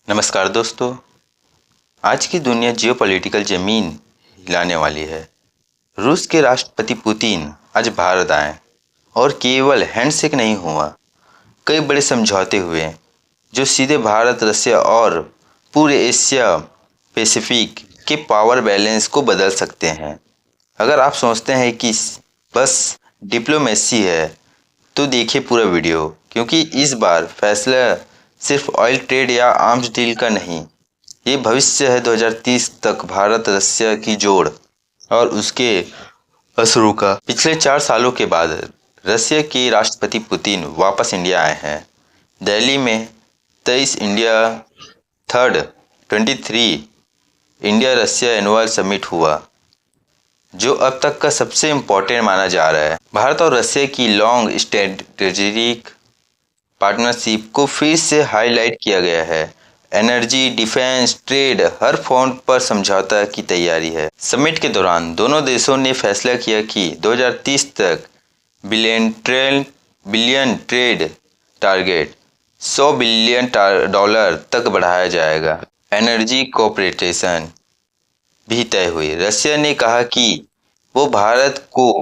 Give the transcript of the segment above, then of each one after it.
नमस्कार दोस्तों, आज की दुनिया जियोपॉलिटिकल जमीन हिलाने वाली है। रूस के राष्ट्रपति पुतिन आज भारत आए और केवल हैंडशेक नहीं हुआ, कई बड़े समझौते हुए जो सीधे भारत, रसिया और पूरे एशिया पैसिफिक के पावर बैलेंस को बदल सकते हैं। अगर आप सोचते हैं कि बस डिप्लोमेसी है तो देखिए पूरा वीडियो, क्योंकि इस बार फैसला सिर्फ ऑयल ट्रेड या आर्म्स डील का नहीं, ये भविष्य है 2030 तक भारत रसिया की जोड़ और उसके असरों का। पिछले 4 सालों के बाद रसिया के राष्ट्रपति पुतिन वापस इंडिया आए हैं। दिल्ली में 23 India third 23 India Russia annual summit हुआ, जो अब तक का सबसे इम्पोर्टेंट माना जा रहा है। भारत और रसिया की लॉन्ग स्ट्रेटेजिक पार्टनरशिप को फिर से हाईलाइट किया गया है। एनर्जी, डिफेंस, ट्रेड, हर फ्रंट पर समझौता की तैयारी है। समिट के दौरान दोनों देशों ने फैसला किया कि 2030 तक बिलियन ट्रेड टारगेट $100 बिलियन तक बढ़ाया जाएगा। एनर्जी कोऑपरेशन भी तय हुई। रसिया ने कहा कि वो भारत को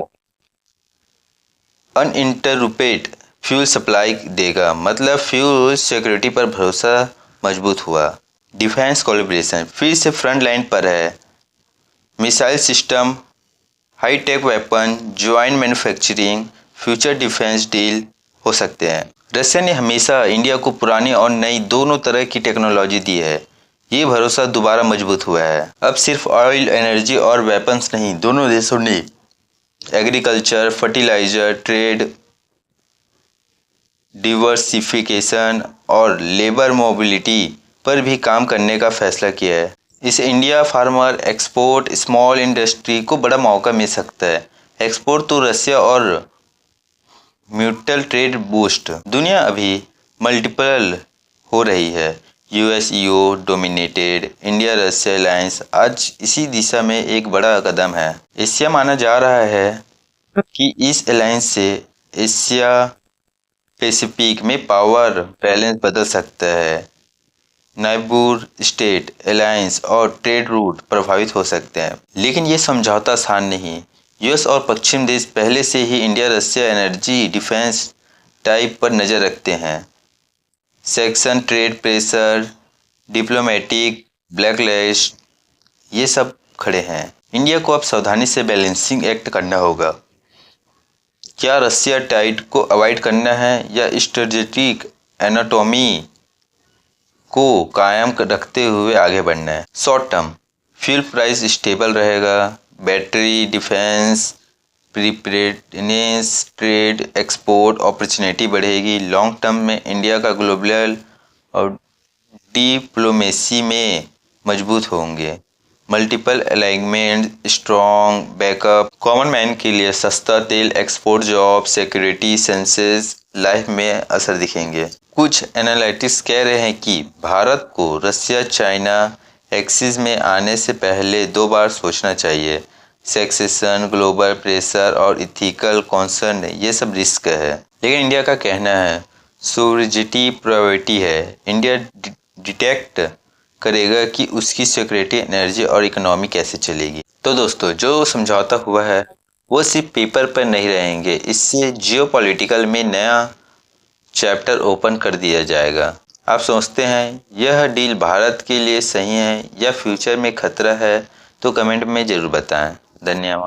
अनइंटररुप्टेड फ्यूल सप्लाई देगा, मतलब फ्यूल सिक्योरिटी पर भरोसा मजबूत हुआ। डिफेंस कोलैबोरेशन फिर से फ्रंट लाइन पर है। Missile system, high tech weapon, joint manufacturing, future defence deal हो सकते हैं। रशिया ने हमेशा इंडिया को पुरानी और नई दोनों तरह की टेक्नोलॉजी दी है। ये भरोसा दोबारा मजबूत हुआ है। अब सिर्फ ऑयल, एनर्जी और वेपन्स नहीं, दोनों देशों ने एग्रीकल्चर, फर्टिलाइजर, ट्रेड, डिवर्सिफिकेशन और लेबर मोबिलिटी पर भी काम करने का फैसला किया है। इस India farmer, export, small industry को बड़ा मौका मिल सकता है। एक्सपोर्ट तो रसिया और म्यूचुअल ट्रेड बूस्ट। दुनिया अभी मल्टीपल हो रही है। US EU dominated India Russia alliance आज इसी दिशा में एक बड़ा कदम है। एशिया माना जा रहा है कि इस अलायंस से एशिया पैसिफिक में पावर बैलेंस बदल सकता है। नाइबर स्टेट अलायंस और ट्रेड रूट प्रभावित हो सकते हैं, लेकिन ये समझौता आसान नहीं। यूएस और पश्चिम देश पहले से ही India Russia energy defence type पर नज़र रखते हैं। Section trade pressure, diplomatic blacklist, ये सब खड़े हैं। इंडिया को अब सावधानी से बैलेंसिंग एक्ट करना होगा। क्या रसिया टाइट को अवॉइड करना है या स्ट्रेटेजिक एनाटॉमी को कायम रखते हुए आगे बढ़ना है? Short term fuel price stable रहेगा, battery, defence, preparedness, trade, export opportunity बढ़ेगी। लॉन्ग टर्म में इंडिया का ग्लोबल और डिप्लोमेसी में मजबूत होंगे। Multiple alignment, strong backup, common man के लिए सस्ता तेल, export, job, security, senses life में असर दिखेंगे। कुछ एनालिटिक्स कह रहे हैं कि भारत को रसिया चाइना एक्सिस में आने से पहले 2 बार सोचना चाहिए। सेक्सेशन, ग्लोबल प्रेशर और इथिकल कॉन्सर्न, ये सब रिस्क है। लेकिन इंडिया का कहना है सोवरेनिटी प्रायोरिटी है। इंडिया डिटेक्ट करेगा कि उसकी सिक्योरिटी, एनर्जी और इकोनॉमी कैसे चलेगी। तो दोस्तों, जो समझौता हुआ है वो सिर्फ पेपर पर नहीं रहेंगे। इससे जियोपॉलिटिकल में नया चैप्टर ओपन कर दिया जाएगा। आप सोचते हैं यह डील भारत के लिए सही है या फ्यूचर में खतरा है? तो कमेंट में ज़रूर बताएं। धन्यवाद।